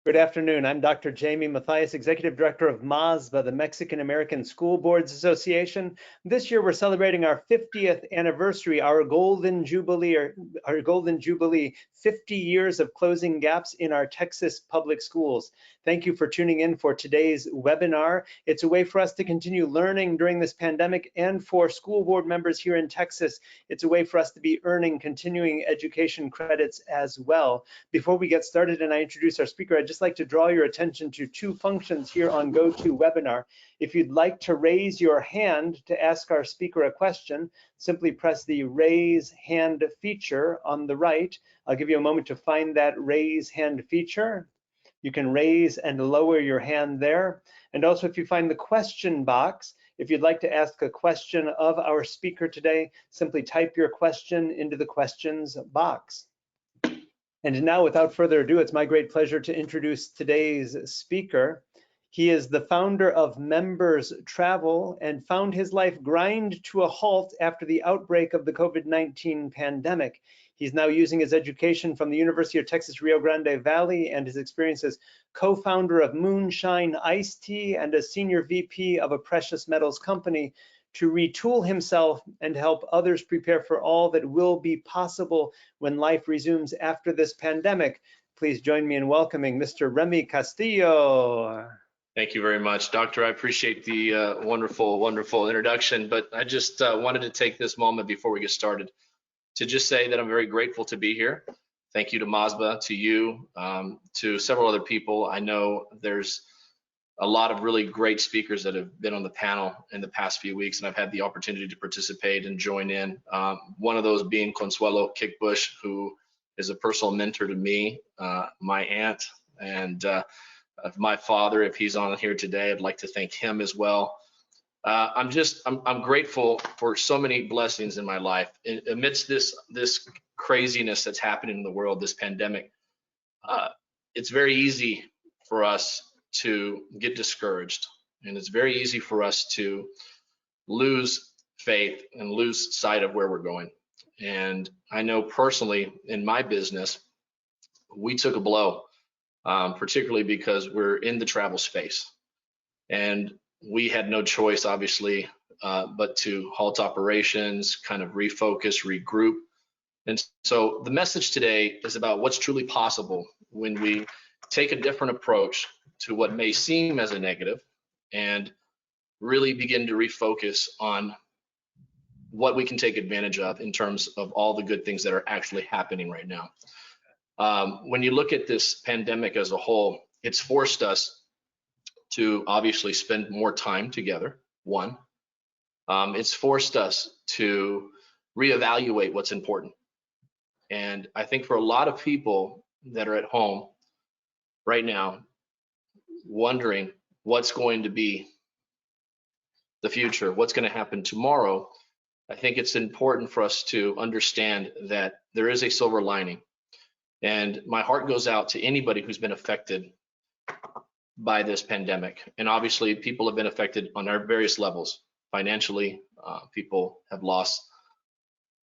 Good afternoon. I'm Dr. Jamie Mathias, Executive Director of MASBA, the Mexican American School Boards Association. This year we're celebrating our 50th anniversary, our Golden Jubilee, 50 years of closing gaps in our Texas public schools. Thank you for tuning in for today's webinar. It's a way for us to continue learning during this pandemic, and for school board members here in Texas, it's a way for us to be earning continuing education credits as well. Before we get started and I introduce our speaker, I'd just like to draw your attention to two functions here on GoToWebinar. If you'd like to raise your hand to ask our speaker a question, simply press the raise hand feature on the right. I'll give you a moment to find that raise hand feature. You can raise and lower your hand there. And also, if you find the question box, if you'd like to ask a question of our speaker today, simply type your question into the questions box. And now, without further ado, it's my great pleasure to introduce today's speaker. He is the founder of Members Travel and found his life grind to a halt after the outbreak of the COVID-19 pandemic. He's now using his education from the University of Texas Rio Grande Valley and his experience as co-founder of Moonshine Iced Tea and a senior VP of a precious metals company to retool himself and help others prepare for all that will be possible when life resumes after this pandemic. Please join me in welcoming Mr. Remy Castillo. Thank you very much, Doctor. I appreciate the wonderful introduction, but I just wanted to take this moment before we get started to just say that I'm very grateful to be here. Thank you to MASBA, to you, to several other people. I know there's a lot of really great speakers that have been on the panel in the past few weeks, and I've had the opportunity to participate and join in. One of those being Consuelo Kickbush, who is a personal mentor to me, my aunt, and my father. If he's on here today, I'd like to thank him as well. I'm grateful for so many blessings in my life. Amidst this craziness that's happening in the world, this pandemic, it's very easy for us to get discouraged, and it's very easy for us to lose faith and lose sight of where we're going. And I know personally in my business, we took a blow, particularly because we're in the travel space, and we had no choice, obviously, but to halt operations, kind of refocus, regroup. And so the message today is about what's truly possible when we take a different approach to what may seem as a negative and really begin to refocus on what we can take advantage of in terms of all the good things that are actually happening right now. When you look at this pandemic as a whole, it's forced us to obviously spend more time together, one. It's forced us to reevaluate what's important. And I think for a lot of people that are at home right now, wondering what's going to be the future, what's going to happen tomorrow, I think it's important for us to understand that there is a silver lining. And my heart goes out to anybody who's been affected by this pandemic. And obviously, people have been affected on our various levels. Financially, people have lost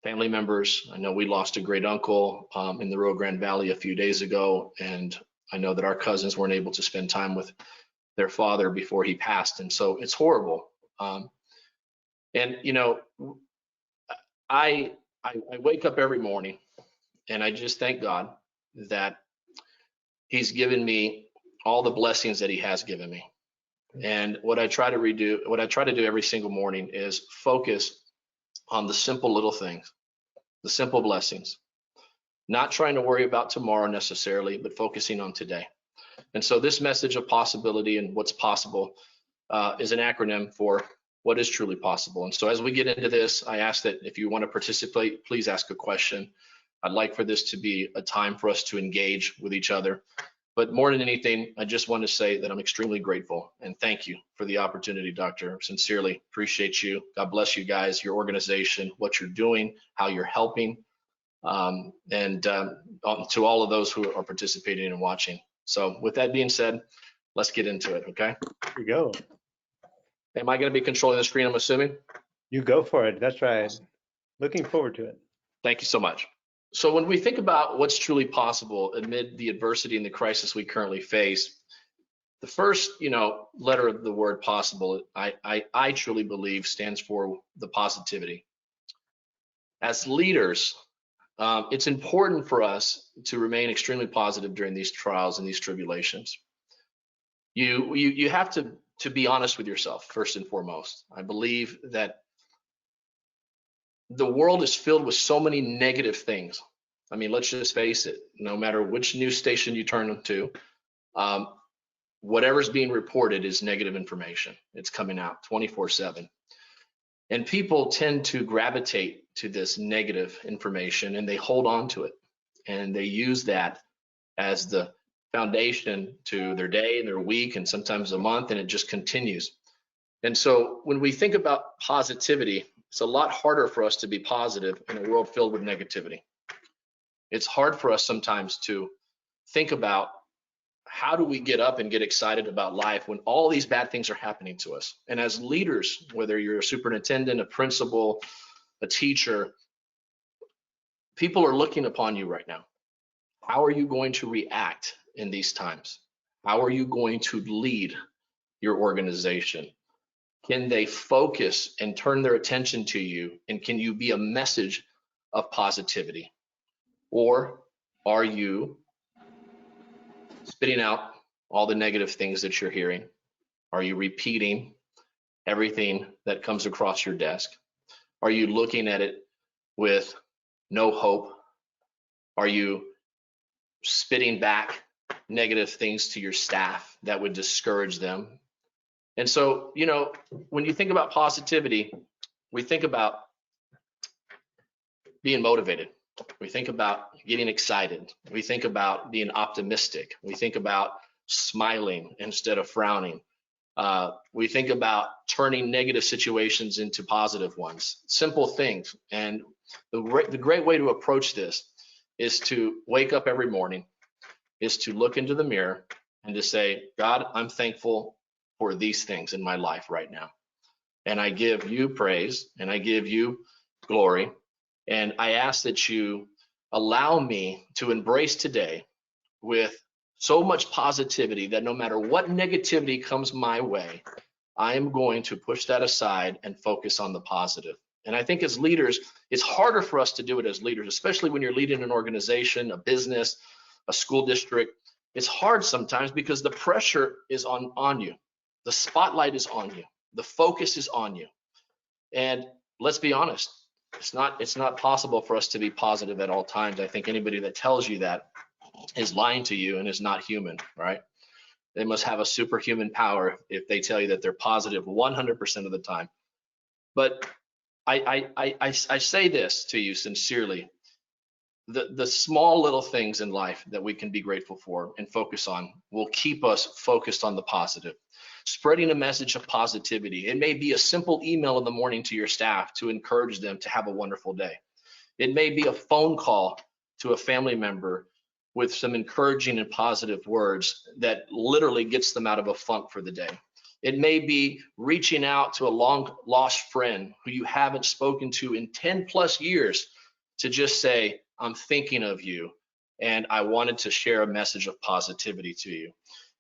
family members. I know we lost a great uncle in the Rio Grande Valley a few days ago, and I know that our cousins weren't able to spend time with their father before he passed, and so it's horrible. And you know, I wake up every morning, and I just thank God that He's given me all the blessings that He has given me. And what I try to do every single morning is focus on the simple little things, the simple blessings. Not trying to worry about tomorrow necessarily, but focusing on today. And so this message of possibility and what's possible is an acronym for what is truly possible. And so as we get into this, I ask that if you want to participate, please ask a question. I'd like for this to be a time for us to engage with each other. But more than anything, I just want to say that I'm extremely grateful and thank you for the opportunity, Doctor. Sincerely appreciate you. God bless you guys, your organization, what you're doing, how you're helping. And to all of those who are participating and watching. So with that being said, let's get into it, okay? Here we go. Am I going to be controlling the screen, I'm assuming? You go for it. That's right. Looking forward to it. Thank you so much. So when we think about what's truly possible amid the adversity and the crisis we currently face, the first, letter of the word possible, I truly believe stands for the positivity. As leaders, it's important for us to remain extremely positive during these trials and these tribulations. You have to be honest with yourself first and foremost. I believe that the world is filled with so many negative things. I mean, let's just face it. No matter which news station you turn to, um, whatever's being reported is negative information. It's coming out 24/7. And people tend to gravitate to this negative information and they hold on to it. And they use that as the foundation to their day and their week and sometimes a month, and it just continues. And so when we think about positivity, it's a lot harder for us to be positive in a world filled with negativity. It's hard for us sometimes to think about how do we get up and get excited about life when all these bad things are happening to us. And as leaders, whether you're a superintendent, a principal, a teacher, people are looking upon you right now. How are you going to react in these times? How are you going to lead your organization? Can they focus and turn their attention to you? And can you be a message of positivity? Or are you spitting out all the negative things that you're hearing? Are you repeating everything that comes across your desk? Are you looking at it with no hope? Are you spitting back negative things to your staff that would discourage them? And so, when you think about positivity, we think about being motivated. We think about getting excited. We think about being optimistic. We think about smiling instead of frowning. We think about turning negative situations into positive ones. Simple things. And the great way to approach this is to wake up every morning, is to look into the mirror and to say, God, I'm thankful for these things in my life right now. And I give you praise and I give you glory. And I ask that you allow me to embrace today with so much positivity that no matter what negativity comes my way, I am going to push that aside and focus on the positive. And I think as leaders, it's harder for us to do it as leaders, especially when you're leading an organization, a business, a school district. It's hard sometimes because the pressure is on you. The spotlight is on you. The focus is on you. And let's be honest, it's not possible for us to be positive at all times. I think anybody that tells you that is lying to you and is not human, right? They must have a superhuman power if they tell you that they're positive 100% of the time. But I say this to you sincerely. The small little things in life that we can be grateful for and focus on will keep us focused on the positive. Spreading a message of positivity. It may be a simple email in the morning to your staff to encourage them to have a wonderful day. It may be a phone call to a family member with some encouraging and positive words that literally gets them out of a funk for the day. It may be reaching out to a long lost friend who you haven't spoken to in 10 plus years to just say, I'm thinking of you and I wanted to share a message of positivity to you.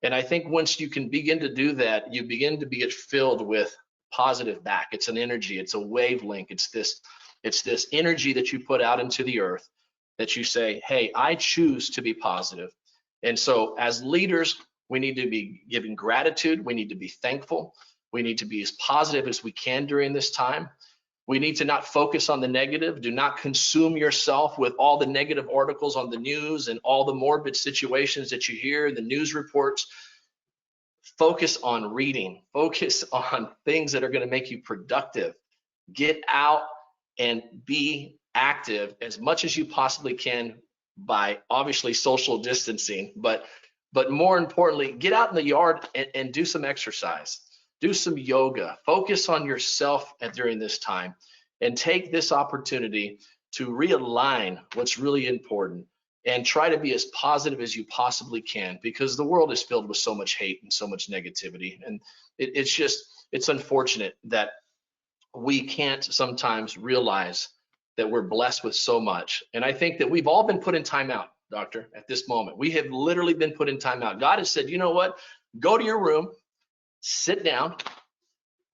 And I think once you can begin to do that, you begin to get filled with positive back. It's an energy, it's a wavelength, it's this energy that you put out into the earth that you say, hey, I choose to be positive. And so as leaders, we need to be giving gratitude. We need to be thankful. We need to be as positive as we can during this time. We need to not focus on the negative. Do not consume yourself with all the negative articles on the news and all the morbid situations that you hear in the news reports. Focus on reading. Focus on things that are going to make you productive. Get out and be active as much as you possibly can by obviously social distancing, but more importantly, get out in the yard and do some exercise. Do some yoga, focus on yourself during this time, and take this opportunity to realign what's really important and try to be as positive as you possibly can, because the world is filled with so much hate and so much negativity. And it's unfortunate that we can't sometimes realize that we're blessed with so much. And I think that we've all been put in timeout, doctor, at this moment. We have literally been put in timeout. God has said, you know what? Go to your room, sit down,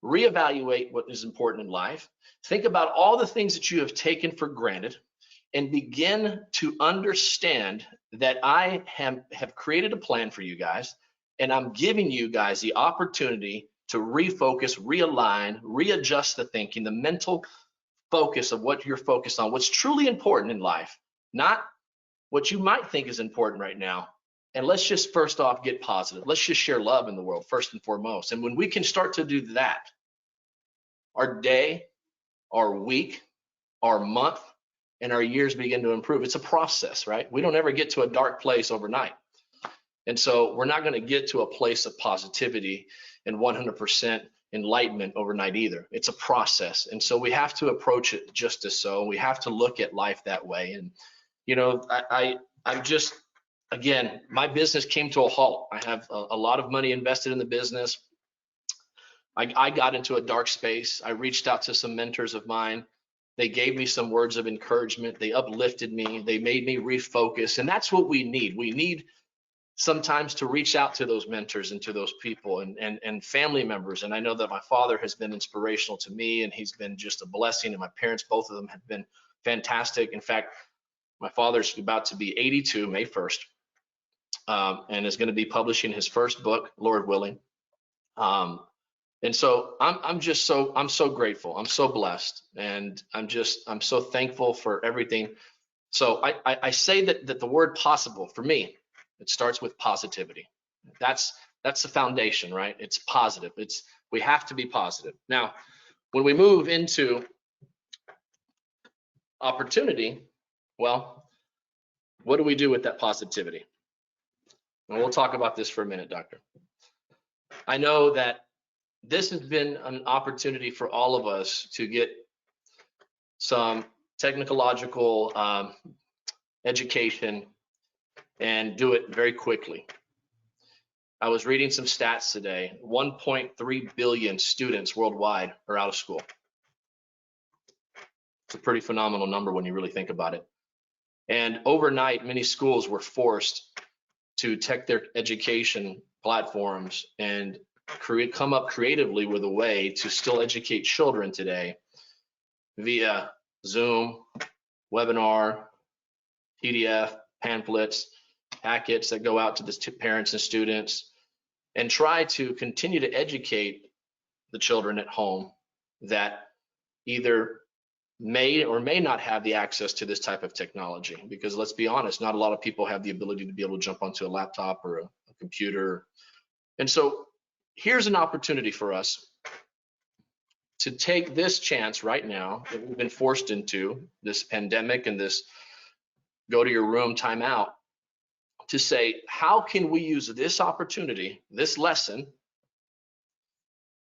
reevaluate what is important in life. Think about all the things that you have taken for granted and begin to understand that I have created a plan for you guys, and I'm giving you guys the opportunity to refocus, realign, readjust the thinking, the mental focus of what you're focused on, what's truly important in life, not what you might think is important right now. And let's just first off get positive. Let's just share love in the world first and foremost. And when we can start to do that, our day, our week, our month, and our years begin to improve. It's a process, right? We don't ever get to a dark place overnight. And so we're not going to get to a place of positivity and 100% enlightenment overnight either. It's a process. And so we have to approach it just as so. We have to look at life that way. And, you know, I'm just, again, my business came to a halt. I have a lot of money invested in the business. I got into a dark space. I reached out to some mentors of mine. They gave me some words of encouragement. They uplifted me. They made me refocus. And that's what we need. We need sometimes to reach out to those mentors and to those people and family members. And I know that my father has been inspirational to me, and he's been just a blessing. And my parents, both of them, have been fantastic. In fact, my father's about to be 82 May 1st, and is going to be publishing his first book, Lord willing. And so I'm so grateful. I'm so blessed, and I'm so thankful for everything. So I say that the word possible for me, it starts with positivity. That's the foundation, right? It's positive. We have to be positive. Now, when we move into opportunity, well, what do we do with that positivity? And we'll talk about this for a minute, doctor. I know that this has been an opportunity for all of us to get some technological education and do it very quickly. I was reading some stats today. 1.3 billion students worldwide are out of school. It's a pretty phenomenal number when you really think about it. And overnight, many schools were forced to take their education platforms and come up creatively with a way to still educate children today via Zoom, webinar, PDF, pamphlets, packets that go out to the parents and students, and try to continue to educate the children at home that either may or may not have the access to this type of technology. Because let's be honest, not a lot of people have the ability to be able to jump onto a laptop or a computer. And so here's an opportunity for us to take this chance right now that we've been forced into, this pandemic and this go to your room timeout, to say, how can we use this opportunity, this lesson,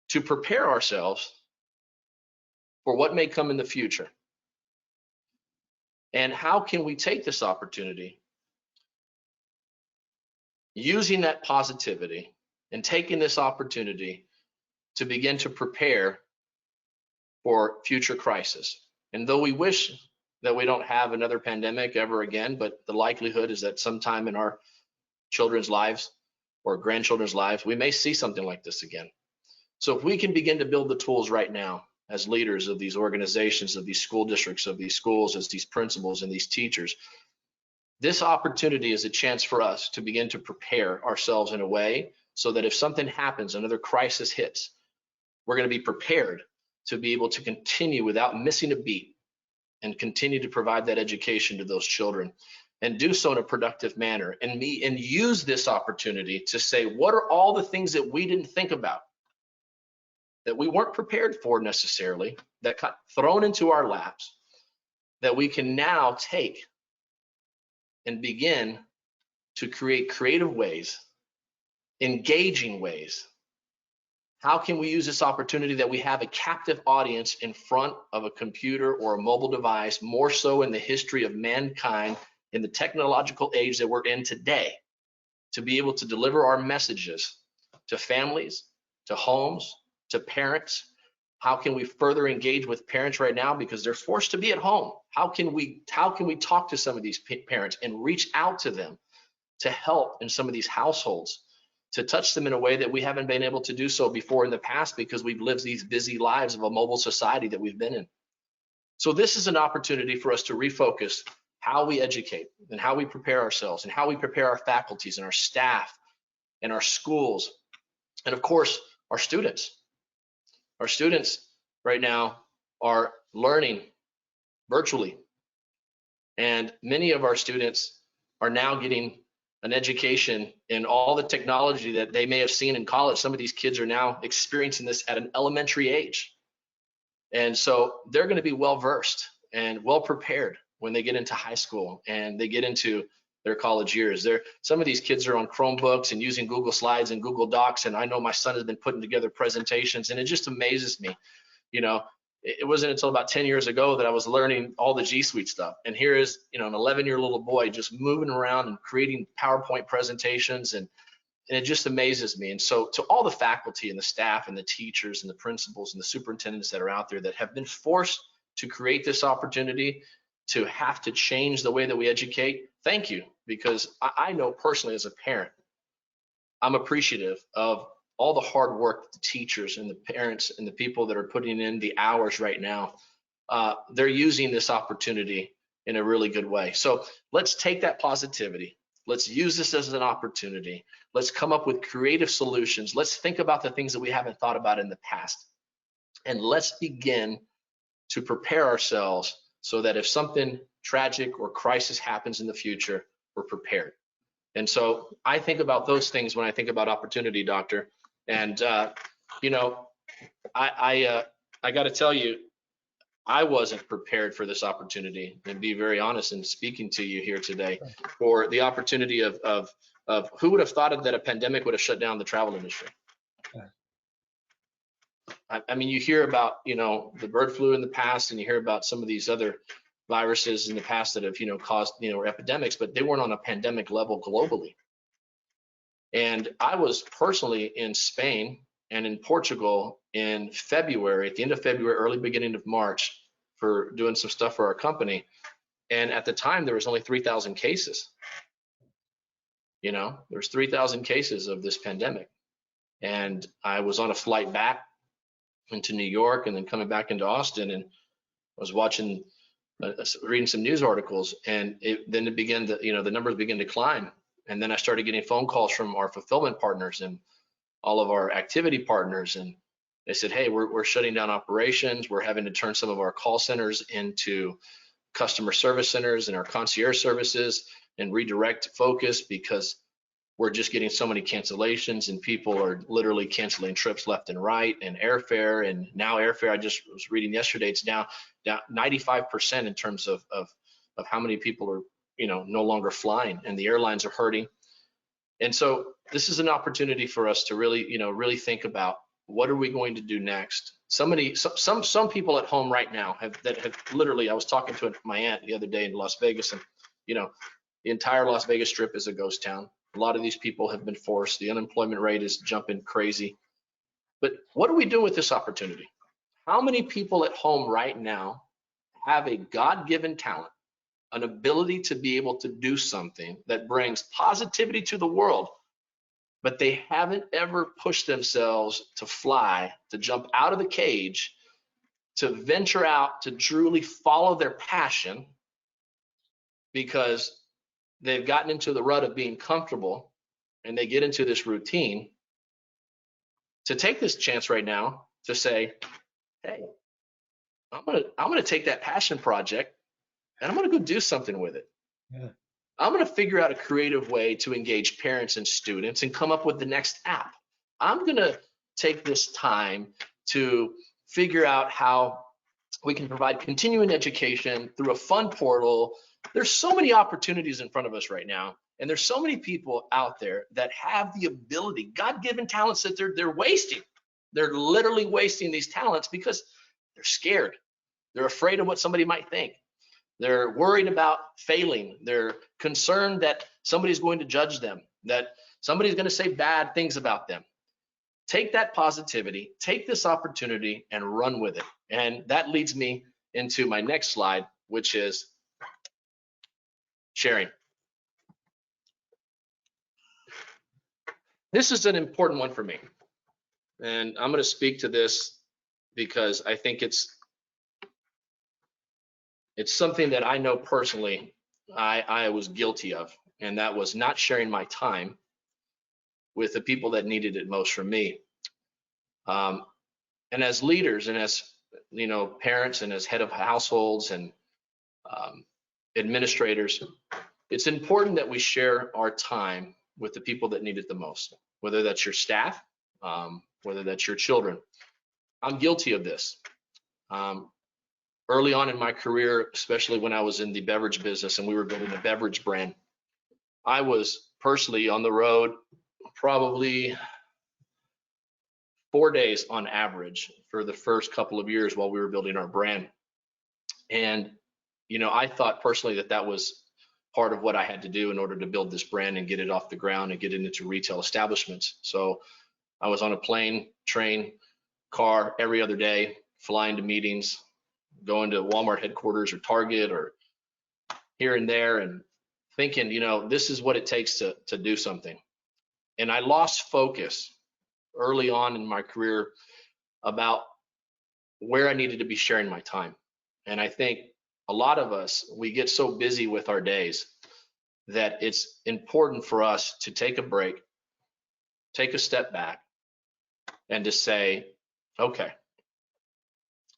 to prepare ourselves for what may come in the future? And how can we take this opportunity, using that positivity and taking this opportunity to begin to prepare for future crisis? And though we wish that we don't have another pandemic ever again, but the likelihood is that sometime in our children's lives or grandchildren's lives, we may see something like this again. So if we can begin to build the tools right now as leaders of these organizations, of these school districts, of these schools, as these principals and these teachers, this opportunity is a chance for us to begin to prepare ourselves in a way so that if something happens, another crisis hits, we're going to be prepared to be able to continue without missing a beat and continue to provide that education to those children, and do so in a productive manner, and use this opportunity to say, what are all the things that we didn't think about, that we weren't prepared for necessarily, that got thrown into our laps, that we can now take and begin to create creative ways, engaging ways. How can we use this opportunity that we have a captive audience in front of a computer or a mobile device, more so in the history of mankind, in the technological age that we're in today, to be able to deliver our messages to families, to homes, to parents, How can we further engage with parents right now because they're forced to be at home? How can we talk to some of these parents and reach out to them to help in some of these households, to touch them in a way that we haven't been able to do so before in the past because we've lived these busy lives of a mobile society that we've been in. So this is an opportunity for us to refocus how we educate and how we prepare ourselves and how we prepare our faculties and our staff and our schools, and of course, our students. Our students right now are learning virtually, and many of our students are now getting an education in all the technology that they may have seen in college. Some of these kids are now experiencing this at an elementary age. And so they're going to be well versed and well prepared when they get into high school and they get into their college years. Some of these kids are on Chromebooks and using Google Slides and Google Docs. And I know my son has been putting together presentations, and it just amazes me. You know, it wasn't until about 10 years ago that I was learning all the G Suite stuff. And here is, an 11-year little boy just moving around and creating PowerPoint presentations, and it just amazes me. And so to all the faculty and the staff and the teachers and the principals and the superintendents that are out there that have been forced to create this opportunity, to have to change the way that we educate, thank you. Because I know personally as a parent, I'm appreciative of all the hard work that the teachers and the parents and the people that are putting in the hours right now. They're using this opportunity in a really good way. So let's take that positivity. Let's use this as an opportunity. Let's come up with creative solutions. Let's think about the things that we haven't thought about in the past. And let's begin to prepare ourselves so that if something tragic or crisis happens in the future, we're prepared. And so I think about those things when I think about opportunity, Doctor. And I got to tell you, I wasn't prepared for this opportunity, and be very honest in speaking to you here today, for the opportunity of who would have thought that a pandemic would have shut down the travel industry. I mean, you hear about, the bird flu in the past, and you hear about some of these other viruses in the past that have, caused, epidemics, but they weren't on a pandemic level globally. And I was personally in Spain and in Portugal in February, at the end of February, early beginning of March, for doing some stuff for our company. And at the time, there was only 3,000 cases. There's 3,000 cases of this pandemic. And I was on a flight back into New York and then coming back into Austin, and I was watching, reading some news articles, and then it began to, the numbers began to climb. And then I started getting phone calls from our fulfillment partners and all of our activity partners, and they said, hey, we're shutting down operations. We're having to turn some of our call centers into customer service centers and our concierge services and redirect focus because we're just getting so many cancellations, and people are literally canceling trips left and right, and airfare. And now airfare, I just was reading yesterday, it's down 95% in terms of how many people are, no longer flying, and the airlines are hurting. And so this is an opportunity for us to really, really think about what are we going to do next. Some people at home right now have literally, I was talking to my aunt the other day in Las Vegas, and the entire Las Vegas Strip is a ghost town. A lot of these people have been forced. The unemployment rate is jumping crazy. But what are we doing with this opportunity? How many people at home right now have a God-given talent, an ability to be able to do something that brings positivity to the world, but they haven't ever pushed themselves to fly, to jump out of the cage, to venture out, to truly follow their passion, because they've gotten into the rut of being comfortable and they get into this routine, to take this chance right now to say, hey, I'm gonna take that passion project and I'm gonna go do something with it. Yeah. I'm gonna figure out a creative way to engage parents and students and come up with the next app. I'm gonna take this time to figure out how we can provide continuing education through a fun portal. There's so many opportunities in front of us right now, and there's so many people out there that have the ability, God-given talents that they're wasting. They're literally wasting these talents because they're scared. They're afraid of what somebody might think. They're worried about failing. They're concerned that somebody's going to judge them, that somebody's going to say bad things about them. take that positivity, take this opportunity and run with it. And that leads me into my next slide, which is sharing. This is an important one for me. And I'm going to speak to this because I think it's something that I know personally I was guilty of, and that was not sharing my time with the people that needed it most from me. And as leaders and as parents and as head of households and administrators, it's important that we share our time with the people that need it the most, whether that's your staff, whether that's your children. I'm guilty of this. Early on in my career, especially when I was in the beverage business and we were building a beverage brand, I was personally on the road probably 4 days on average for the first couple of years while we were building our brand. And, I thought personally that was part of what I had to do in order to build this brand and get it off the ground and get it into retail establishments. So I was on a plane, train, car every other day, flying to meetings, going to Walmart headquarters or Target or here and there, and thinking, this is what it takes to do something. And I lost focus early on in my career about where I needed to be sharing my time. And I think a lot of us, we get so busy with our days that it's important for us to take a break, take a step back, and to say, okay,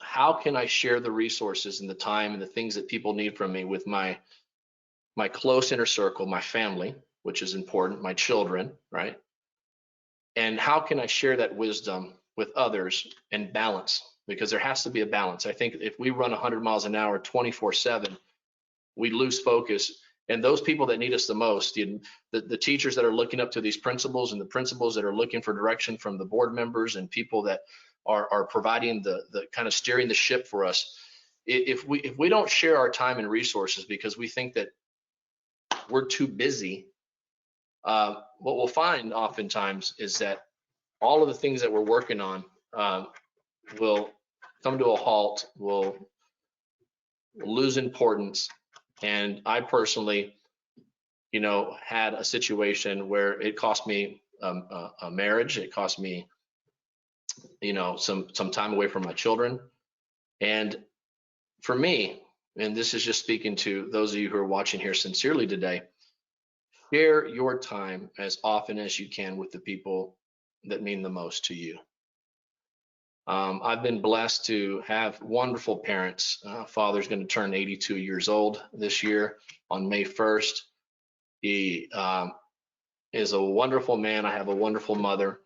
how can I share the resources and the time and the things that people need from me with my close inner circle, my family, which is important, my children, right? And how can I share that wisdom with others and balance? Because there has to be a balance. I think if we run 100 miles an hour 24/7, we lose focus. And those people that need us the most, the teachers that are looking up to these principals and the principals that are looking for direction from the board members and people that are providing the kind of steering the ship for us. If we don't share our time and resources because we think that we're too busy, what we'll find oftentimes is that all of the things that we're working on will come to a halt, will lose importance. And I personally, had a situation where it cost me a marriage. It cost me, some time away from my children. And for me, and this is just speaking to those of you who are watching here sincerely today, share your time as often as you can with the people that mean the most to you. I've been blessed to have wonderful parents. Father's going to turn 82 years old this year on May 1st. He is a wonderful man. I have a wonderful mother.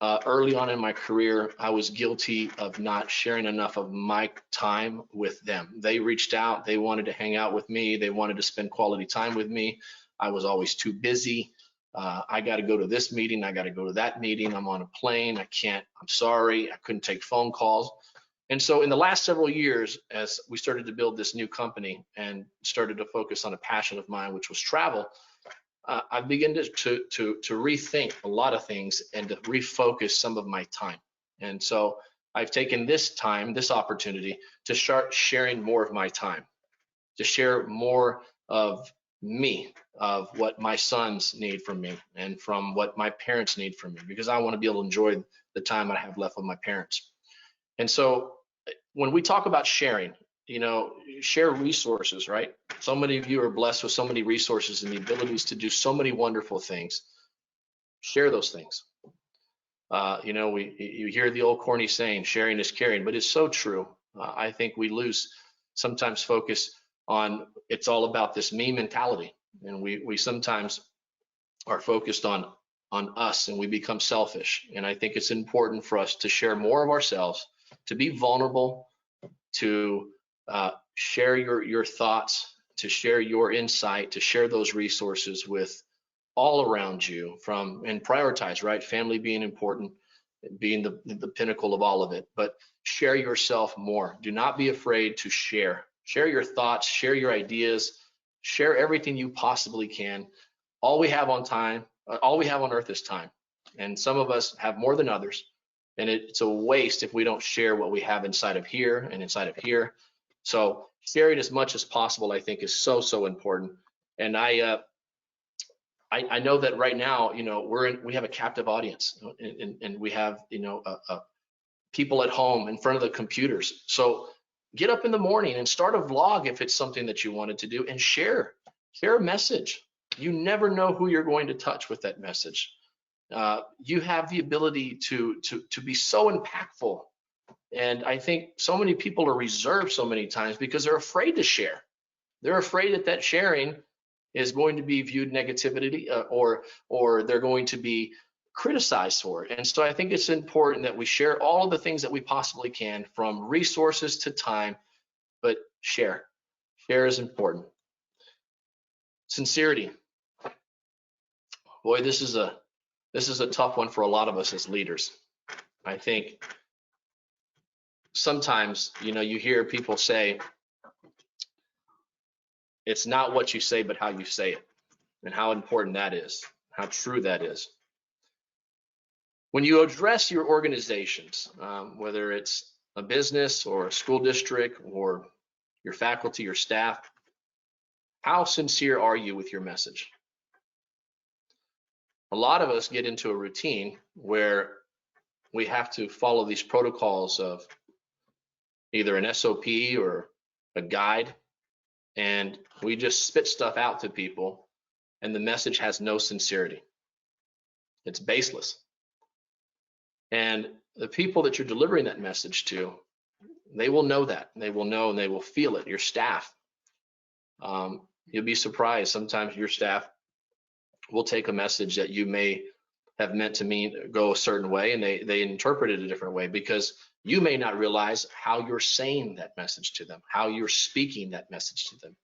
Early on in my career, I was guilty of not sharing enough of my time with them. They reached out. They wanted to hang out with me. They wanted to spend quality time with me. I was always too busy. I got to go to this meeting. I got to go to that meeting. I'm on a plane. I can't. I'm sorry. I couldn't take phone calls. And so in the last several years, as we started to build this new company and started to focus on a passion of mine, which was travel, I began to rethink a lot of things and to refocus some of my time. And so I've taken this time, this opportunity to start sharing more of my time, to share more of me, of what my sons need from me and from what my parents need from me, because I want to be able to enjoy the time I have left with my parents. And so when we talk about sharing, share resources, right? So many of you are blessed with so many resources and the abilities to do so many wonderful things. Share those things. You hear the old corny saying, sharing is caring, but it's so true. I think we lose sometimes focus on, it's all about this me mentality. And we sometimes are focused on us and we become selfish. And I think it's important for us to share more of ourselves, to be vulnerable, to share your thoughts, to share your insight, to share those resources with all around you, and prioritize, right? Family being important, being the pinnacle of all of it, but share yourself more. Do not be afraid to share. Share your thoughts, share your ideas, share everything you possibly can. All we have on earth is time. And some of us have more than others. And it's a waste if we don't share what we have inside of here and inside of here. So sharing as much as possible, I think, is so, so important. And I know that right now, we have a captive audience, and we have, people at home in front of the computers. So get up in the morning and start a vlog if it's something that you wanted to do, and share a message. You never know who you're going to touch with that message. You have the ability to be so impactful. And I think so many people are reserved so many times because they're afraid to share. They're afraid that sharing is going to be viewed negativity, or they're going to be criticized for it. And so I think it's important that we share all of the things that we possibly can, from resources to time, but share is important. Sincerity. Boy, this is a tough one for a lot of us as leaders. I think sometimes, you hear people say, it's not what you say, but how you say it, and how important that is, how true that is. When you address your organizations, whether it's a business or a school district or your faculty or staff, how sincere are you with your message? A lot of us get into a routine where we have to follow these protocols of either an SOP or a guide, and we just spit stuff out to people, and the message has no sincerity. It's baseless. And the people that you're delivering that message to, they will know that. They will know, and they will feel it. Your staff. You'll be surprised. Sometimes your staff will take a message that you may have meant to go a certain way, and they interpret it a different way, because you may not realize how you're saying that message to them, how you're speaking that message to them.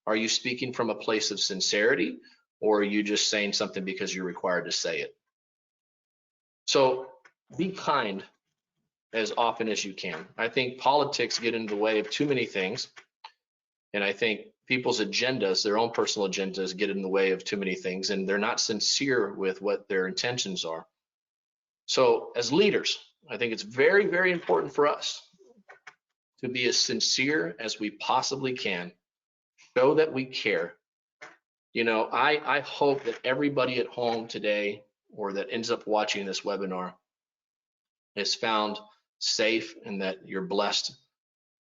Are you speaking from a place of sincerity, or are you just saying something because you're required to say it? So be kind as often as you can. I think politics get in the way of too many things, and I think people's agendas, their own personal agendas, get in the way of too many things, and they're not sincere with what their intentions are. So as leaders, I think it's very, very important for us to be as sincere as we possibly can, show that we care. I hope that everybody at home today, or that ends up watching this webinar, is found safe, and that you're blessed,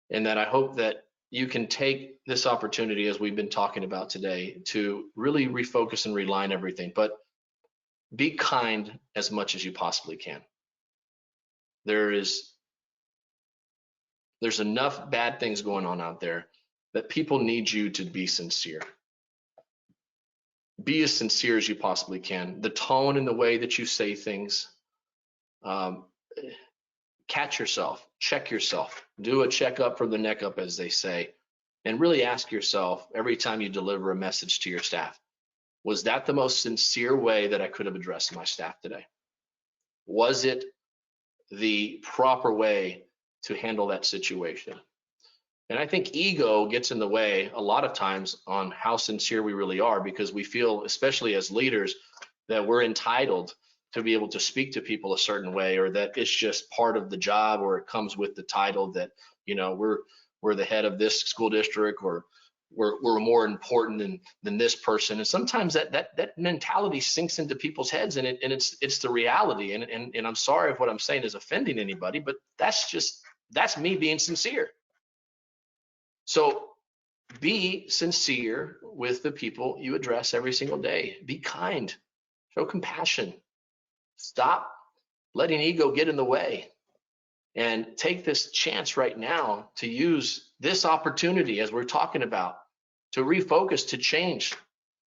and that I hope that you can take this opportunity, as we've been talking about today, to really refocus and realign everything, but be kind as much as you possibly can. There's enough bad things going on out there that people need you to be sincere. Be as sincere as you possibly can. The tone and the way that you say things, catch yourself, check yourself, do a checkup from the neck up, as they say, and really ask yourself every time you deliver a message to your staff, was that the most sincere way that I could have addressed my staff today? Was it the proper way to handle that situation? And I think ego gets in the way a lot of times on how sincere we really are, because we feel, especially as leaders, that we're entitled to be able to speak to people a certain way, or that it's just part of the job, or it comes with the title that, we're the head of this school district, or we're more important than this person. And sometimes that mentality sinks into people's heads, and it's the reality. And I'm sorry if what I'm saying is offending anybody, but that's me being sincere. So be sincere with the people you address every single day. Be kind, show compassion. Stop letting ego get in the way, and take this chance right now to use this opportunity, as we're talking about, to refocus, to change,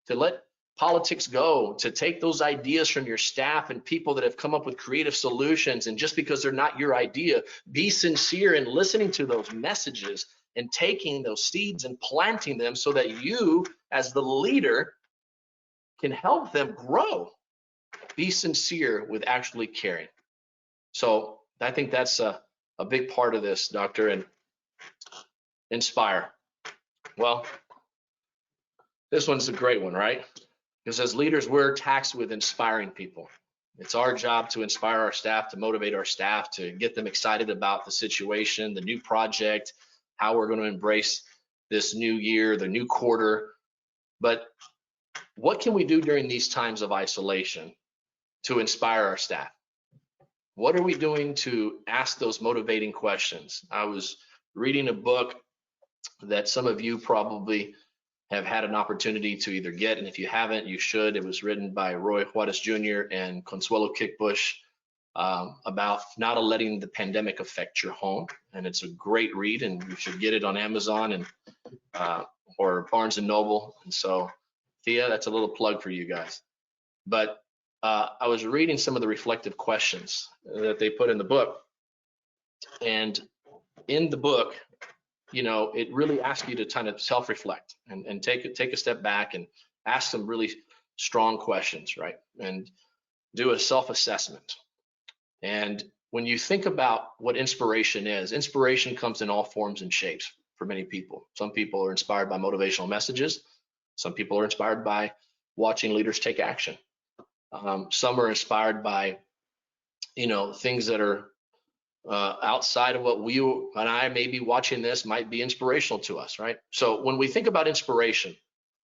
to let politics go, to take those ideas from your staff and people that have come up with creative solutions. And just because they're not your idea, be sincere in listening to those messages and taking those seeds and planting them, so that you, as the leader, can help them grow. Be sincere with actually caring. So I think that's a big part of this, Doctor. And inspire. Well, this one's a great one, right? Because as leaders, we're tasked with inspiring people. It's our job to inspire our staff, to motivate our staff, to get them excited about the situation, the new project, how we're going to embrace this new year, the new quarter. But what can we do during these times of isolation to inspire our staff? What are we doing to ask those motivating questions? I was reading a book that some of you probably have had an opportunity to either get, and if you haven't, you should. It was written by Roy Juarez Jr. and Consuelo Kickbush, about not letting the pandemic affect your home. And it's a great read, and you should get it on Amazon and or Barnes and Noble. And so, Thea, that's a little plug for you guys. But I was reading some of the reflective questions that they put in the book. And in the book, you know, it really asks you to kind of self-reflect and take a step back and ask some really strong questions, right? And do a self-assessment. And when you think about what inspiration comes in all forms and shapes for many people. Some people are inspired by motivational messages. Some people are inspired by watching leaders take action. Some are inspired by, you know, things that are outside of what we and I may be watching this might be inspirational to us, right? So when we think about inspiration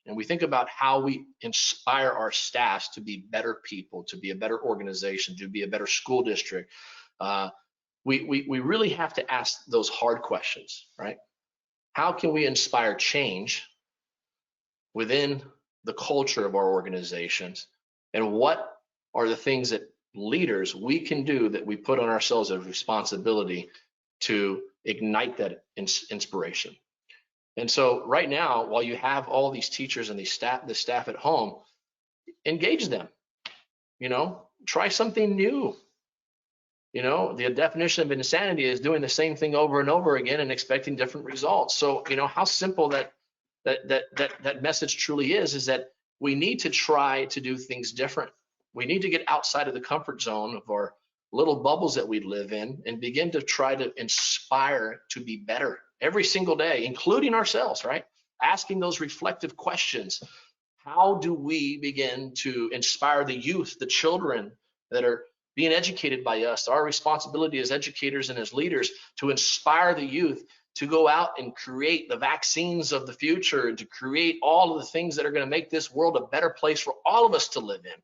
and we think about how we inspire our staffs to be better people, to be a better organization, to be a better school district, we really have to ask those hard questions, right? How can we inspire change within the culture of our organizations? And what are the things that leaders we can do that we put on ourselves as responsibility to ignite that inspiration? And so right now, while you have all these teachers and the staff at home, engage them, you know, try something new. You know, the definition of insanity is doing the same thing over and over again and expecting different results. So, you know, how simple that message truly is that we need to try to do things different. We need to get outside of the comfort zone of our little bubbles that we live in and begin to try to inspire to be better every single day, including ourselves, right? Asking those reflective questions. How do we begin to inspire the youth, the children that are being educated by us? Our responsibility as educators and as leaders to inspire the youth to go out and create the vaccines of the future and to create all of the things that are going to make this world a better place for all of us to live in.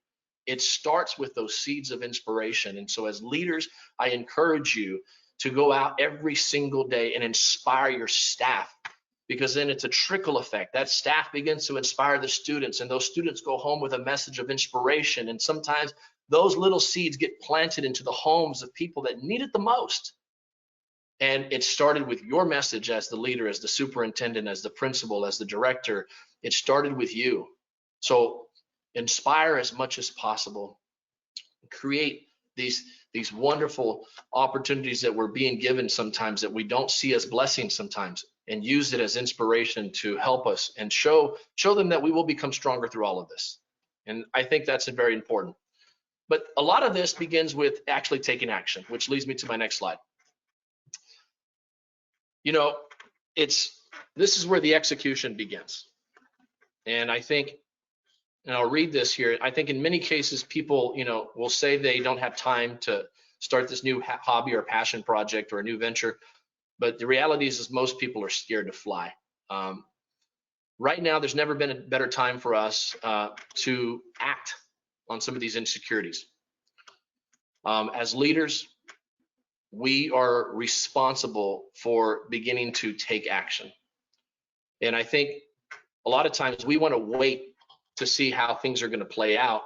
It starts with those seeds of inspiration. And so as leaders, I encourage you to go out every single day and inspire your staff, because then it's a trickle effect. That staff begins to inspire the students, and those students go home with a message of inspiration. And sometimes those little seeds get planted into the homes of people that need it the most. And it started with your message as the leader, as the superintendent, as the principal, as the director. It started with you. So inspire as much as possible. Create these wonderful opportunities that we're being given sometimes that we don't see as blessings sometimes, and use it as inspiration to help us and show them that we will become stronger through all of this. And I think that's very important. But a lot of this begins with actually taking action, which leads me to my next slide. You know, this is where the execution begins. And I think, and I'll read this here, I think in many cases people, you know, will say they don't have time to start this new hobby or passion project or a new venture. But the reality is most people are scared to fly. Right now, there's never been a better time for us to act on some of these insecurities. As leaders, we are responsible for beginning to take action. And I think a lot of times we want to wait to see how things are going to play out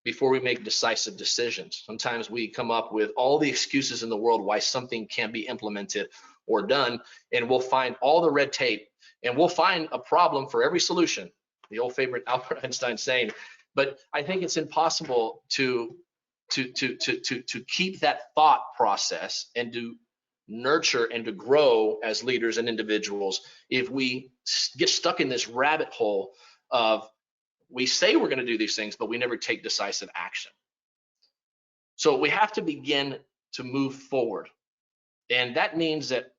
before we make decisive decisions. Sometimes we come up with all the excuses in the world why something can't be implemented or done, and we'll find all the red tape, and we'll find a problem for every solution, the old favorite Albert Einstein saying. But I think it's impossible to keep that thought process and to nurture and to grow as leaders and individuals if we get stuck in this rabbit hole of we say we're going to do these things, but we never take decisive action. So we have to begin to move forward. And that means that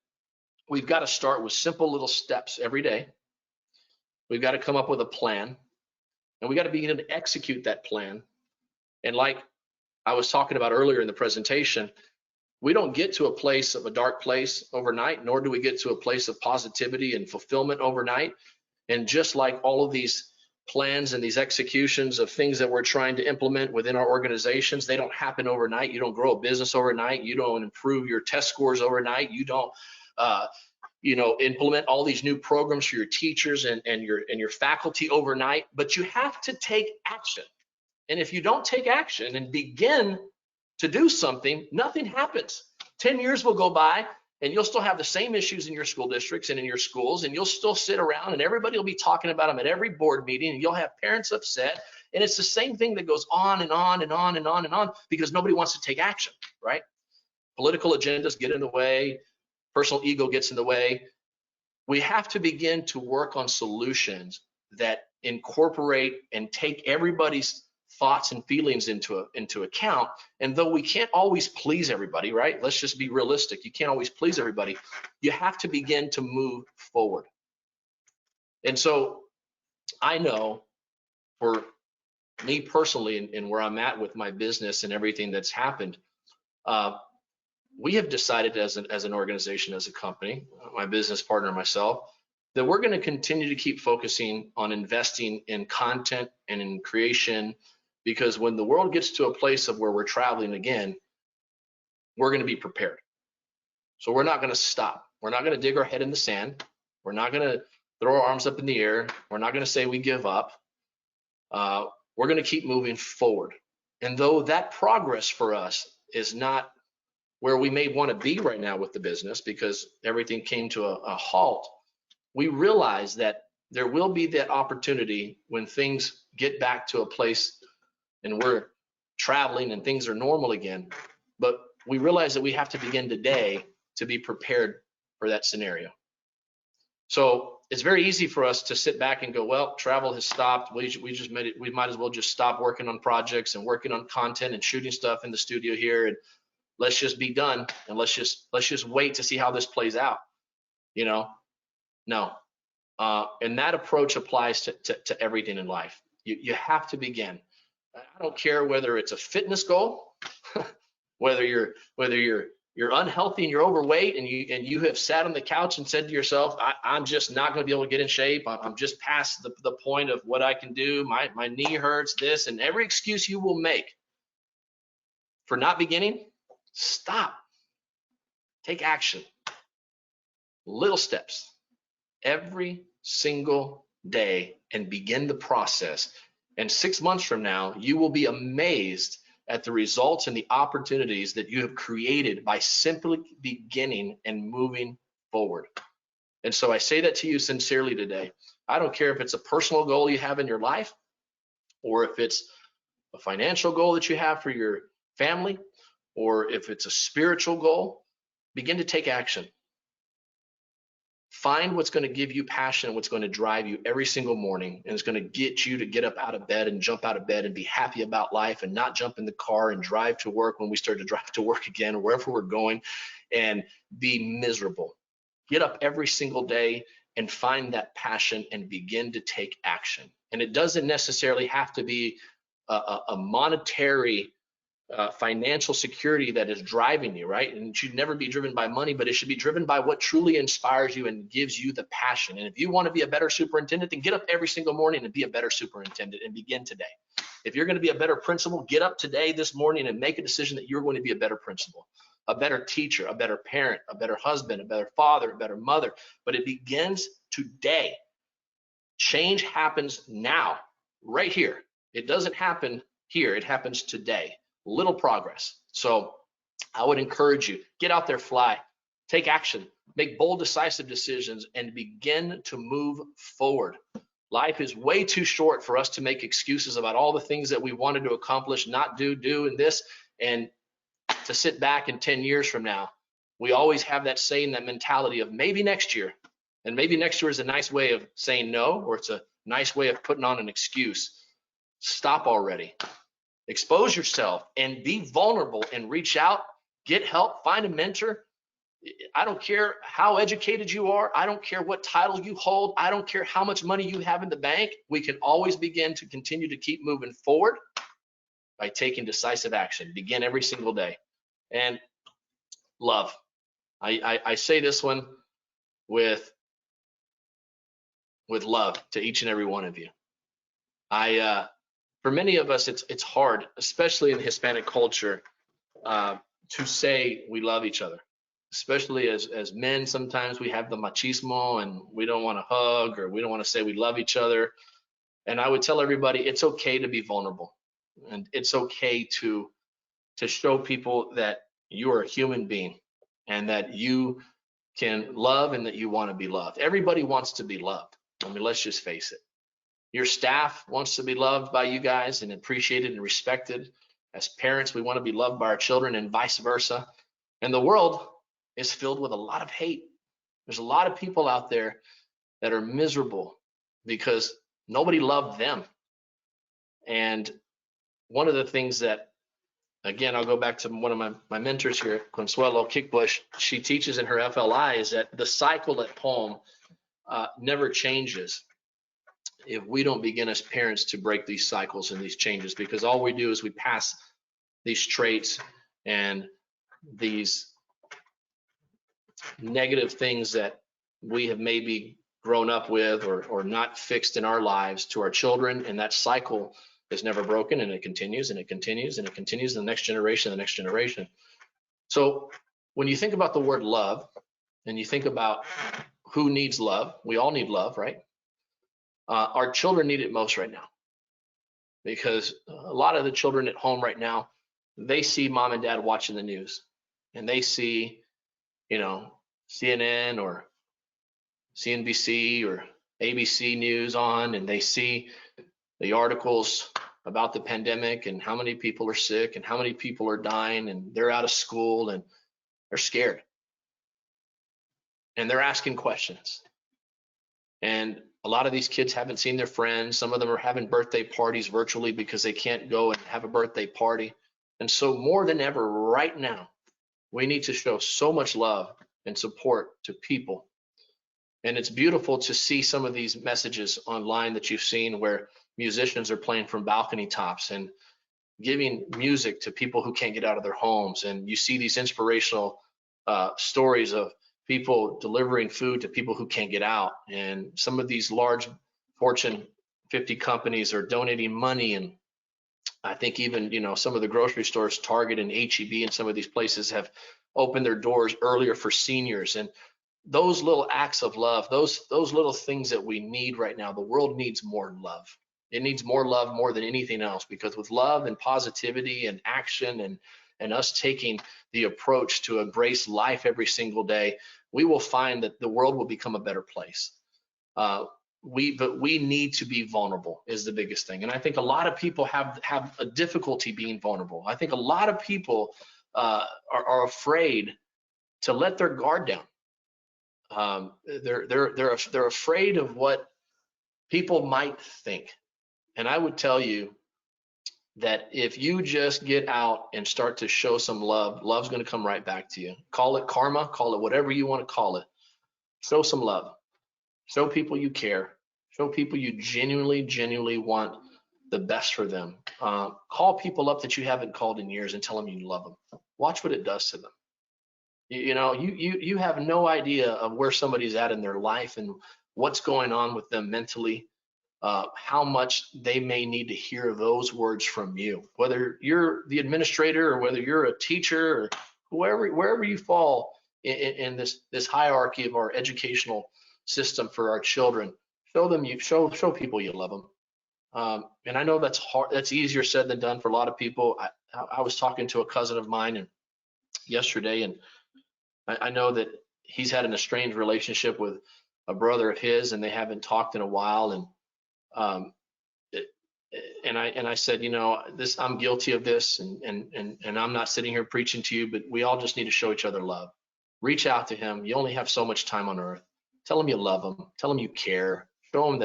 we've got to start with simple little steps every day. We've got to come up with a plan, and we got to begin to execute that plan. And like I was talking about earlier in the presentation, we don't get to a place of a dark place overnight, nor do we get to a place of positivity and fulfillment overnight. And just like all of these plans and these executions of things that we're trying to implement within our organizations, they don't happen overnight. You don't grow a business overnight. You don't improve your test scores overnight. You don't implement all these new programs for your teachers and your faculty overnight, but you have to take action. And if you don't take action and begin to do something, nothing happens. 10 years will go by and you'll still have the same issues in your school districts and in your schools, and you'll still sit around and everybody will be talking about them at every board meeting, and you'll have parents upset. And it's the same thing that goes on and on and on and on and on, because nobody wants to take action, right? Political agendas get in the way, personal ego gets in the way. We have to begin to work on solutions that incorporate and take everybody's thoughts and feelings into account. And though we can't always please everybody, right? Let's just be realistic. You can't always please everybody. You have to begin to move forward. And so I know for me personally, and where I'm at with my business and everything that's happened, we have decided as an organization, as a company, my business partner and myself, that we're going to continue to keep focusing on investing in content and in creation, because when the world gets to a place of where we're traveling again, we're going to be prepared. So we're not going to stop. We're not going to dig our head in the sand. We're not going to throw our arms up in the air. We're not going to say we give up. We're going to keep moving forward. And though that progress for us is not where we may want to be right now with the business, because everything came to a halt, we realize that there will be that opportunity when things get back to a place and we're traveling and things are normal again. But we realize that we have to begin today to be prepared for that scenario. So it's very easy for us to sit back and go, well, travel has stopped. We just made it. We might as well just stop working on projects and working on content and shooting stuff in the studio here, and let's just be done, and let's just wait to see how this plays out. No. And that approach applies to everything in life. You have to begin. I don't care whether it's a fitness goal, whether you're unhealthy and you're overweight and you have sat on the couch and said to yourself, I'm just not going to be able to get in shape. I'm just past the point of what I can do. My knee hurts, this, and every excuse you will make for not beginning. Stop. Take action. Little steps every single day and begin the process. And 6 months from now, you will be amazed at the results and the opportunities that you have created by simply beginning and moving forward. And so I say that to you sincerely today. I don't care if it's a personal goal you have in your life, or if it's a financial goal that you have for your family, or if it's a spiritual goal. Begin to take action. Find what's going to give you passion, what's going to drive you every single morning, and it's going to get you to get up out of bed and jump out of bed and be happy about life, and not jump in the car and drive to work when we start to drive to work again, or wherever we're going, and be miserable. Get up every single day and find that passion and begin to take action. And it doesn't necessarily have to be a monetary financial security that is driving you, right? And it should never be driven by money, but it should be driven by what truly inspires you and gives you the passion. And if you want to be a better superintendent, then get up every single morning and be a better superintendent, and begin today. If you're going to be a better principal, get up today, this morning, and make a decision that you're going to be a better principal, a better teacher, a better parent, a better husband, a better father, a better mother. But it begins today. Change happens now, right here. It doesn't happen here. It happens today. Little progress. So I would encourage you, get out there, fly, take action, make bold, decisive decisions, and begin to move forward. Life is way too short for us to make excuses about all the things that we wanted to accomplish, not do, and this, and to sit back in 10 years from now. We always have that saying, that mentality of maybe next year. And maybe next year is a nice way of saying no, or it's a nice way of putting on an excuse. Stop already. Expose yourself and be vulnerable and reach out, get help, find a mentor. I don't care how educated you are. I don't care what title you hold. I don't care how much money you have in the bank. We can always begin to continue to keep moving forward by taking decisive action. Begin every single day. And love. I say this one with love to each and every one of you. For many of us, it's hard, especially in the Hispanic culture, to say we love each other. Especially as men, sometimes we have the machismo and we don't want to hug, or we don't want to say we love each other. And I would tell everybody it's okay to be vulnerable, and it's okay to show people that you are a human being and that you can love and that you want to be loved. Everybody wants to be loved. I mean, let's just face it. Your staff wants to be loved by you guys and appreciated and respected. As parents, we want to be loved by our children, and vice versa. And the world is filled with a lot of hate. There's a lot of people out there that are miserable because nobody loved them. And one of the things that, again, I'll go back to one of my mentors here, Consuelo Kickbush, she teaches in her FLI, is that the cycle at home never changes if we don't begin as parents to break these cycles and these changes, because all we do is we pass these traits and these negative things that we have maybe grown up with or not fixed in our lives to our children, and that cycle is never broken, and it continues and it continues and it continues, the next generation, the next generation. So when you think about the word love and you think about who needs love, we all need love, right? Our children need it most right now, because a lot of the children at home right now, they see mom and dad watching the news, and they see, CNN or CNBC or ABC News on, and they see the articles about the pandemic and how many people are sick and how many people are dying, and they're out of school and they're scared and they're asking questions. And a lot of these kids haven't seen their friends. Some of them are having birthday parties virtually because they can't go and have a birthday party. And so more than ever right now, we need to show so much love and support to people. And it's beautiful to see some of these messages online that you've seen where musicians are playing from balcony tops and giving music to people who can't get out of their homes. And you see these inspirational stories of people delivering food to people who can't get out. And some of these large Fortune 50 companies are donating money. And I think even, some of the grocery stores, Target and HEB and some of these places have opened their doors earlier for seniors. And those little acts of love, those little things that we need right now, the world needs more love. It needs more love more than anything else, because with love and positivity and action and us taking the approach to embrace life every single day, we will find that the world will become a better place. But we need to be vulnerable is the biggest thing. And I think a lot of people have a difficulty being vulnerable. I think a lot of people are afraid to let their guard down. They're afraid of what people might think. And I would tell you that if you just get out and start to show some love, love's going to come right back to you. Call it karma, call it whatever you want to call it. Show some love. Show people you care. Show people you genuinely want the best for them. Call people up that you haven't called in years and tell them you love them. Watch what it does to them. You have no idea of where somebody's at in their life and what's going on with them mentally, how much they may need to hear those words from you, whether you're the administrator or whether you're a teacher or wherever you fall in this hierarchy of our educational system for our children. Show people you love them. And I know that's hard. That's easier said than done for a lot of people. I was talking to a cousin of mine yesterday, and I know that he's had an estranged relationship with a brother of his, and they haven't talked in a while. And I said, I'm guilty of this, and I'm not sitting here preaching to you, but we all just need to show each other love. Reach out to him. You only have so much time on earth. Tell him you love him. Tell him you care. Show him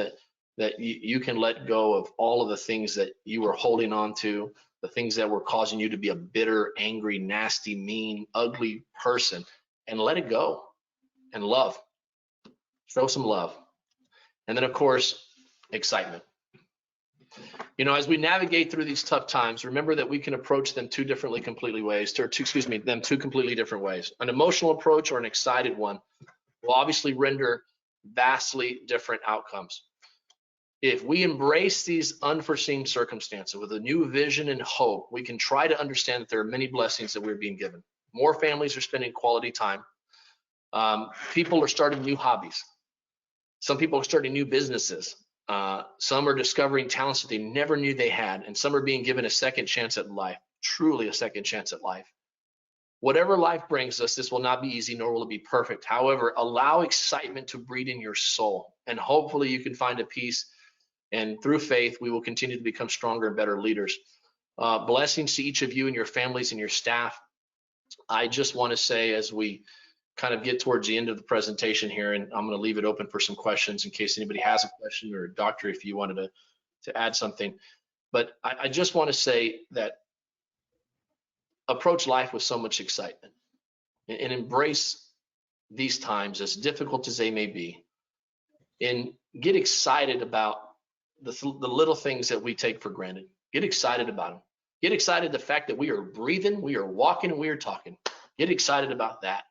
that you can let go of all of the things that you were holding on to, the things that were causing you to be a bitter, angry, nasty, mean, ugly person, and let it go and love. Show some love. And then, of course, excitement. As we navigate through these tough times, remember that we can approach them two completely different ways. An emotional approach or an excited one will obviously render vastly different outcomes. If we embrace these unforeseen circumstances with a new vision and hope, we can try to understand that there are many blessings that we're being given. More families are spending quality time. People are starting new hobbies. Some people are starting new businesses. Some are discovering talents that they never knew they had, and some are being given a second chance at life, truly a second chance at life. Whatever life brings us, this will not be easy, nor will it be perfect. However, allow excitement to breed in your soul, and hopefully you can find a peace, and through faith, we will continue to become stronger and better leaders. Blessings to each of you and your families and your staff. I just want to say, as we kind of get towards the end of the presentation here, and I'm going to leave it open for some questions in case anybody has a question, or doctor, if you wanted to add something. But I just want to say that approach life with so much excitement and embrace these times, as difficult as they may be, and get excited about the little things that we take for granted. Get excited about them. Get excited the fact that we are breathing, we are walking, and we are talking. Get excited about that.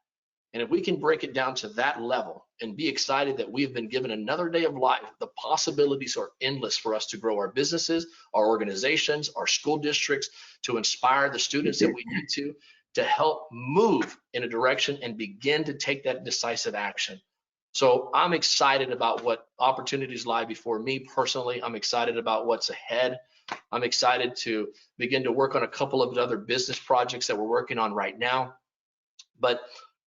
And if we can break it down to that level and be excited that we have been given another day of life, the possibilities are endless for us to grow our businesses, our organizations, our school districts, to inspire the students that we need to help move in a direction and begin to take that decisive action. So I'm excited about what opportunities lie before me personally. I'm excited about what's ahead. I'm excited to begin to work on a couple of other business projects that we're working on right now. But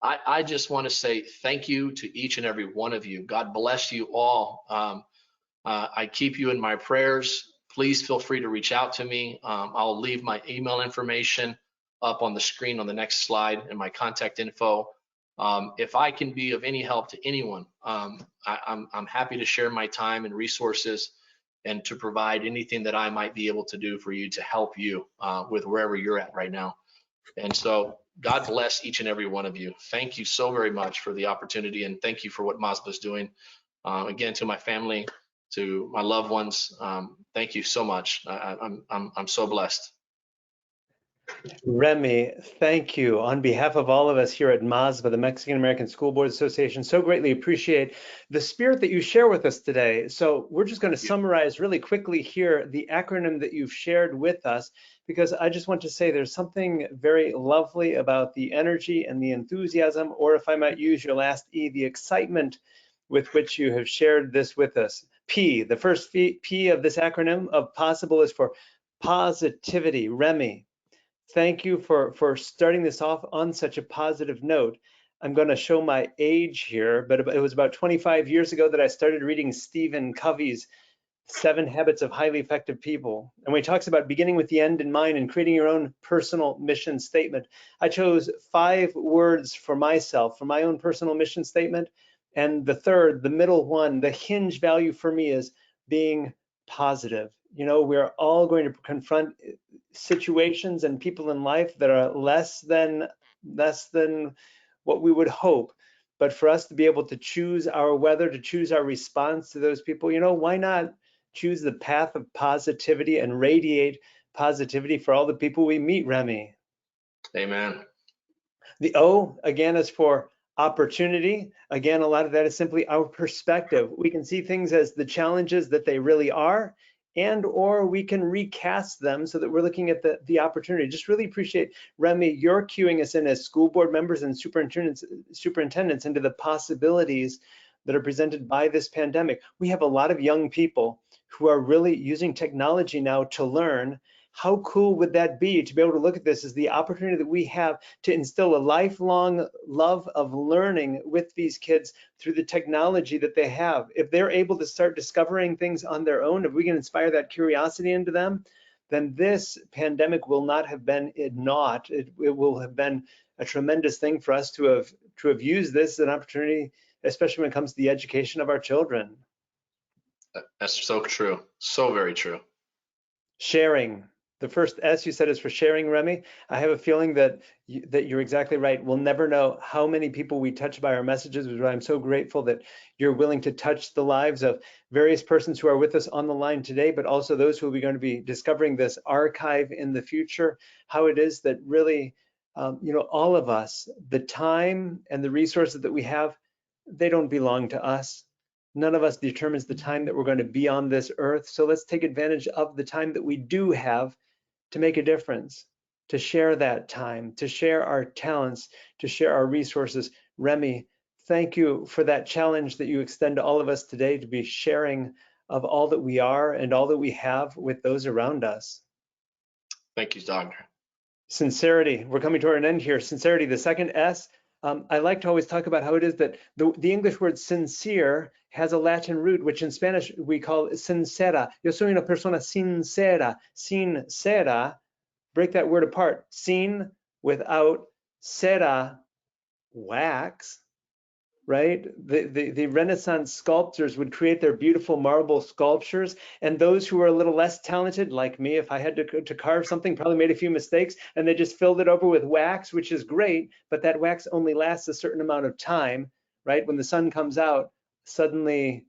I just want to say thank you to each and every one of you. God bless you all. I keep you in my prayers. Please feel free to reach out to me. I'll leave my email information up on the screen on the next slide and my contact info. If I can be of any help to anyone, I'm happy to share my time and resources and to provide anything that I might be able to do for you to help you with wherever you're at right now. And so God bless each and every one of you. Thank you so very much for the opportunity, and thank you for what Mazba is doing. Again, to my family, to my loved ones, thank you so much. I'm so blessed. Remy, thank you. On behalf of all of us here at MASBA, the Mexican American School Board Association, so greatly appreciate the spirit that you share with us today. So we're just going to summarize really quickly here the acronym that you've shared with us, because I just want to say there's something very lovely about the energy and the enthusiasm, or if I might use your last E, the excitement with which you have shared this with us. P, the first P of this acronym of possible is for positivity. Remy, thank you for starting this off on such a positive note. I'm going to show my age here, but it was about 25 years ago that I started reading Stephen Covey's 7 Habits of Highly Effective People. And when he talks about beginning with the end in mind and creating your own personal mission statement, I chose 5 words for myself, for my own personal mission statement. And the third, the middle one, the hinge value for me is being positive. We're all going to confront situations and people in life that are less than what we would hope. But for us to be able to choose our weather, to choose our response to those people, why not choose the path of positivity and radiate positivity for all the people we meet, Remy? Amen. The O, again, is for opportunity. Again, a lot of that is simply our perspective. We can see things as the challenges that they really are, and or we can recast them so that we're looking at the opportunity. Just really appreciate, Remy, your cueing us in as school board members and superintendents into the possibilities that are presented by this pandemic. We have a lot of young people who are really using technology now to learn. How cool would that be to be able to look at this as the opportunity that we have to instill a lifelong love of learning with these kids through the technology that they have? If they're able to start discovering things on their own, if we can inspire that curiosity into them, then this pandemic will not have been naught. It will have been a tremendous thing for us to have used this as an opportunity, especially when it comes to the education of our children. That's so true. So very true. Sharing. The first S you said is for sharing, Remy. I have a feeling that you're exactly right. We'll never know how many people we touch by our messages, which is why I'm so grateful that you're willing to touch the lives of various persons who are with us on the line today, but also those who are going to be discovering this archive in the future, how it is that really, all of us, the time and the resources that we have, they don't belong to us. None of us determines the time that we're going to be on this earth. So let's take advantage of the time that we do have to make a difference, to share that time, to share our talents, to share our resources. Remy, thank you for that challenge that you extend to all of us today to be sharing of all that we are and all that we have with those around us. Thank you, Doctor. Sincerity, we're coming to an end here. Sincerity, the second S. I like to always talk about how it is that the English word sincere has a Latin root, which in Spanish we call sincera. Yo soy una persona sincera. Sincera, break that word apart. Sin without cera, wax, right? The Renaissance sculptors would create their beautiful marble sculptures, and those who were a little less talented, like me, if I had to carve something, probably made a few mistakes, and they just filled it over with wax, which is great, but that wax only lasts a certain amount of time, right? When the sun comes out, suddenly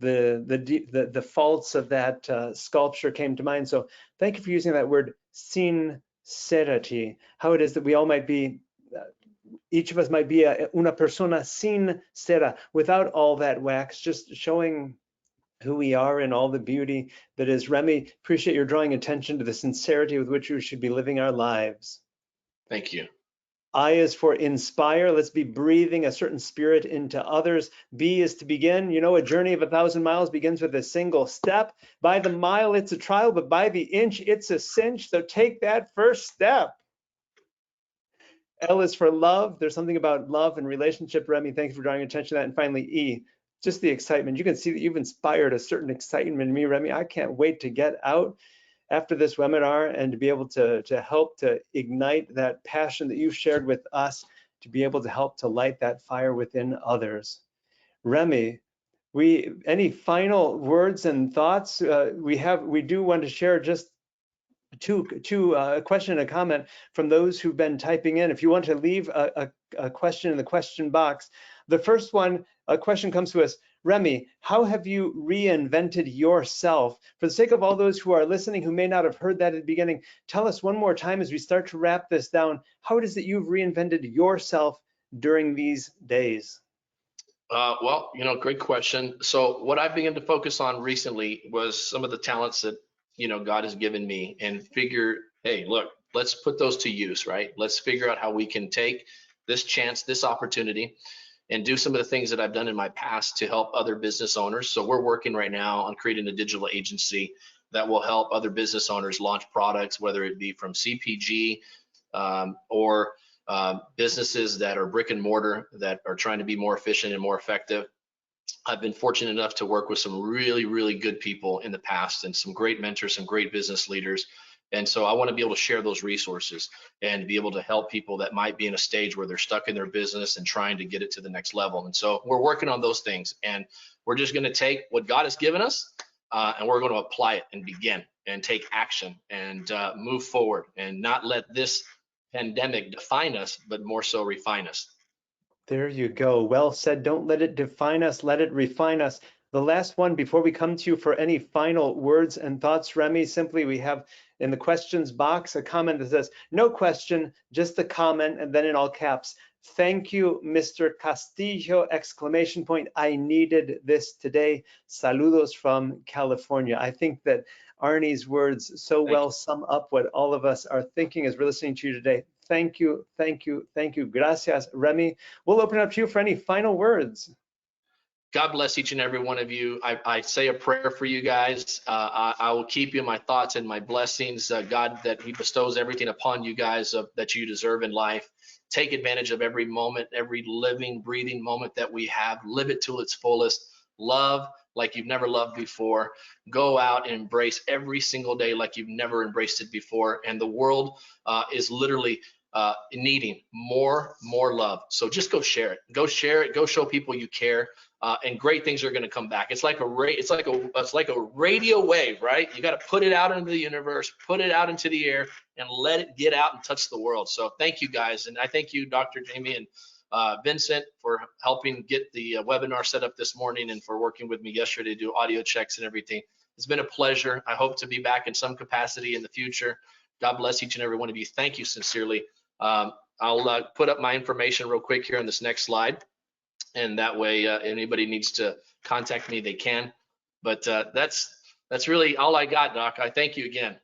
the faults of that sculpture came to mind. So thank you for using that word sincerity, how it is that we all might be each of us might be una persona sincera, without all that wax, just showing who we are and all the beauty that is. Remy, appreciate your drawing attention to the sincerity with which we should be living our lives. Thank you. I is for inspire. Let's be breathing a certain spirit into others. B is to begin. You know, a journey of 1,000 miles begins with a single step. By the mile, it's a trial, but by the inch, it's a cinch. So take that first step. L is for love. There's something about love and relationship, Remy. Thanks for drawing attention to that. And finally, E, just the excitement. You can see that you've inspired a certain excitement in me, Remy. I can't wait to get out after this webinar and to be able to help to ignite that passion that you've shared with us, to be able to help to light that fire within others. Remy, any final words and thoughts? We do want to share just a question and a comment from those who've been typing in. If you want to leave a question in the question box. The first one, a question comes to us. Remy, how have you reinvented yourself? For the sake of all those who are listening who may not have heard that at the beginning, tell us one more time as we start to wrap this down, how it is that you've reinvented yourself during these days. Well, great question. So what I began to focus on recently was some of the talents that, God has given me, and figure, hey, look, let's put those to use, right? Let's figure out how we can take this chance, this opportunity, and do some of the things that I've done in my past to help other business owners. So we're working right now on creating a digital agency that will help other business owners launch products, whether it be from CPG or businesses that are brick and mortar that are trying to be more efficient and more effective. I've been fortunate enough to work with some really, really good people in the past and some great mentors, some great business leaders. And so I want to be able to share those resources and be able to help people that might be in a stage where they're stuck in their business and trying to get it to the next level. And so we're working on those things, and we're just going to take what God has given us and we're going to apply it and begin and take action and move forward, and not let this pandemic define us, but more so refine us. There you go. Well said. Don't let it define us, let it refine us. The last one before we come to you for any final words and thoughts, Remy, simply we have in the questions box a comment that says, no question, just a comment, and then in all caps, thank you, Mr. Castillo, exclamation point. I needed this today. Saludos from California. I think that Arnie's words so well sum up what all of us are thinking as we're listening to you today. Thank you, thank you, thank you. Gracias, Remy. We'll open it up to you for any final words. God bless each and every one of you. I say a prayer for you guys. I will keep you in my thoughts and my blessings. God, that He bestows everything upon you guys that you deserve in life. Take advantage of every moment, every living, breathing moment that we have. Live it to its fullest. Love like you've never loved before. Go out and embrace every single day like you've never embraced it before. And the world is literally needing more love. So just go share it. Go share it. Go show people you care. And great things are going to come back. It's like a radio wave, right? You got to put it out into the universe, put it out into the air, and let it get out and touch the world. So thank you guys, and I thank you, Dr. Jamie and Vincent, for helping get the webinar set up this morning and for working with me yesterday to do audio checks and everything. It's been a pleasure. I hope to be back in some capacity in the future. God bless each and every one of you. Thank you sincerely. I'll put up my information real quick here on this next slide, and that way anybody needs to contact me, they can. But that's really all I got, Doc. I thank you again.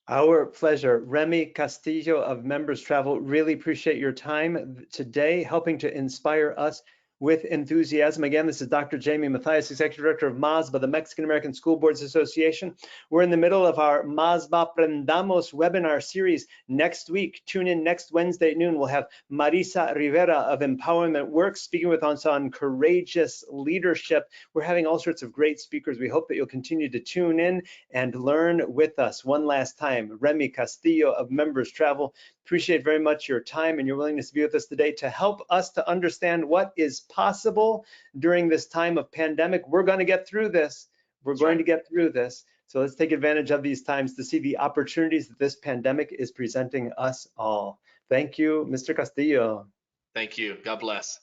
Our pleasure. Remy Castillo of Members Travel, really appreciate your time today, helping to inspire us with enthusiasm. Again, this is Dr. Jamie Mathias, Executive Director of MASBA, the Mexican American School Boards Association. We're in the middle of our MASBA Aprendamos webinar series. Next week, tune in next Wednesday at noon. We'll have Marisa Rivera of Empowerment Works speaking with us on courageous leadership. We're having all sorts of great speakers. We hope that you'll continue to tune in and learn with us. One last time, Remy Castillo of Members Travel. Appreciate very much your time and your willingness to be with us today to help us to understand what is possible during this time of pandemic. We're going to get through this. We're going to get through this. So let's take advantage of these times to see the opportunities that this pandemic is presenting us all. Thank you, Mr. Castillo. Thank you. God bless.